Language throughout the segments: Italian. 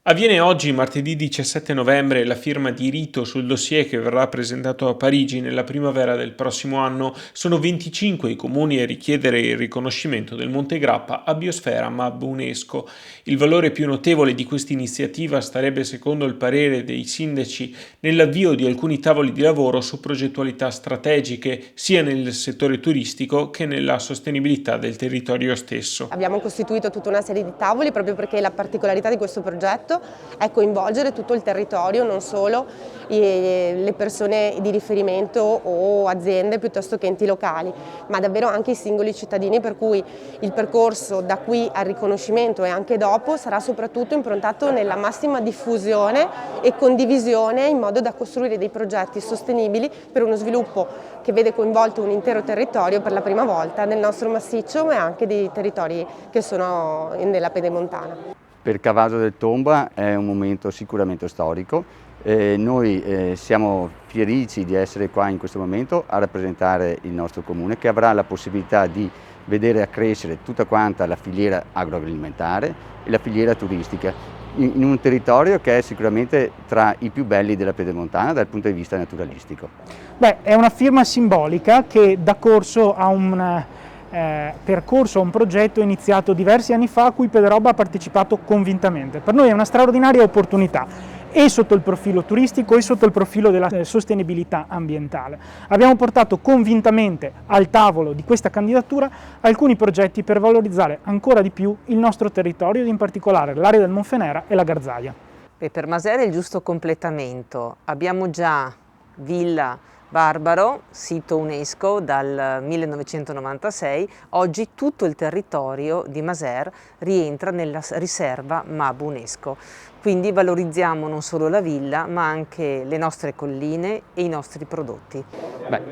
Avviene oggi, martedì 17 novembre, la firma di rito sul dossier che verrà presentato a Parigi nella primavera del prossimo anno. Sono 25 i comuni a richiedere il riconoscimento del Monte Grappa a biosfera MAB UNESCO. Il valore più notevole di questa iniziativa starebbe, secondo il parere dei sindaci, nell'avvio di alcuni tavoli di lavoro su progettualità strategiche, sia nel settore turistico che nella sostenibilità del territorio stesso. Abbiamo costituito tutta una serie di tavoli proprio perché la particolarità di questo progetto è coinvolgere tutto il territorio, non solo le persone di riferimento o aziende piuttosto che enti locali, ma davvero anche i singoli cittadini, per cui il percorso da qui al riconoscimento e anche dopo sarà soprattutto improntato nella massima diffusione e condivisione in modo da costruire dei progetti sostenibili per uno sviluppo che vede coinvolto un intero territorio per la prima volta nel nostro massiccio, ma anche dei territori che sono nella pedemontana. Per Cavaso del Tomba è un momento sicuramente storico. Noi siamo felici di essere qua in questo momento a rappresentare il nostro comune, che avrà la possibilità di vedere accrescere tutta quanta la filiera agroalimentare e la filiera turistica in un territorio che è sicuramente tra i più belli della Pedemontana dal punto di vista naturalistico. È una firma simbolica che dà corso a un percorso, a un progetto iniziato diversi anni fa a cui Pederobba ha partecipato convintamente. Per noi è una straordinaria opportunità e sotto il profilo turistico e sotto il profilo della sostenibilità ambientale. Abbiamo portato convintamente al tavolo di questa candidatura alcuni progetti per valorizzare ancora di più il nostro territorio, in particolare l'area del Monfenera e la Garzaia. Per Masera è il giusto completamento. Abbiamo già Villa Barbaro, sito UNESCO dal 1996, oggi tutto il territorio di Masera rientra nella riserva MAB UNESCO. Quindi valorizziamo non solo la villa ma anche le nostre colline e i nostri prodotti.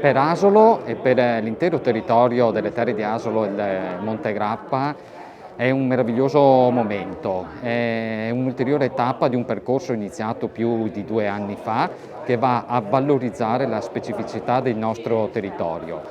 Per Asolo e per l'intero territorio delle terre di Asolo e del Monte Grappa è un meraviglioso momento, è un'ulteriore tappa di un percorso iniziato più di 2 anni fa che va a valorizzare la specificità del nostro territorio,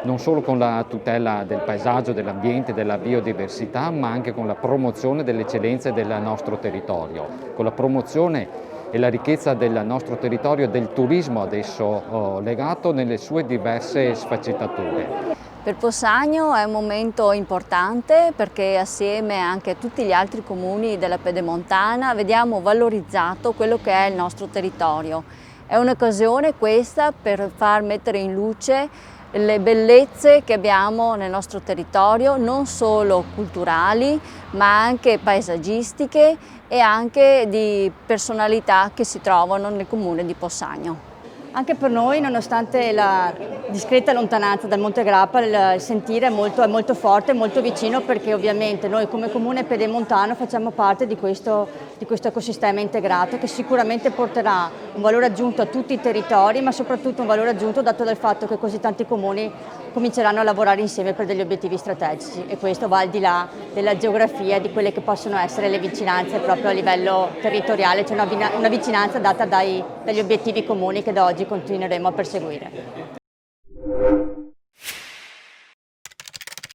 non solo con la tutela del paesaggio, dell'ambiente, della biodiversità, ma anche con la promozione delle eccellenze del nostro territorio, con la promozione e la ricchezza del nostro territorio e del turismo adesso legato nelle sue diverse sfaccettature. Per Possagno è un momento importante perché assieme anche a tutti gli altri comuni della Pedemontana vediamo valorizzato quello che è il nostro territorio. È un'occasione questa per far mettere in luce le bellezze che abbiamo nel nostro territorio, non solo culturali ma anche paesaggistiche e anche di personalità che si trovano nel comune di Possagno. Anche per noi, nonostante la discreta lontananza dal Monte Grappa, il sentire è molto forte, molto vicino, perché ovviamente noi come comune pedemontano facciamo parte di questo ecosistema integrato che sicuramente porterà un valore aggiunto a tutti i territori, ma soprattutto un valore aggiunto dato dal fatto che così tanti comuni cominceranno a lavorare insieme per degli obiettivi strategici, e questo va al di là della geografia e di quelle che possono essere le vicinanze proprio a livello territoriale, cioè una vicinanza data dagli obiettivi comuni che da oggi continueremo a perseguire.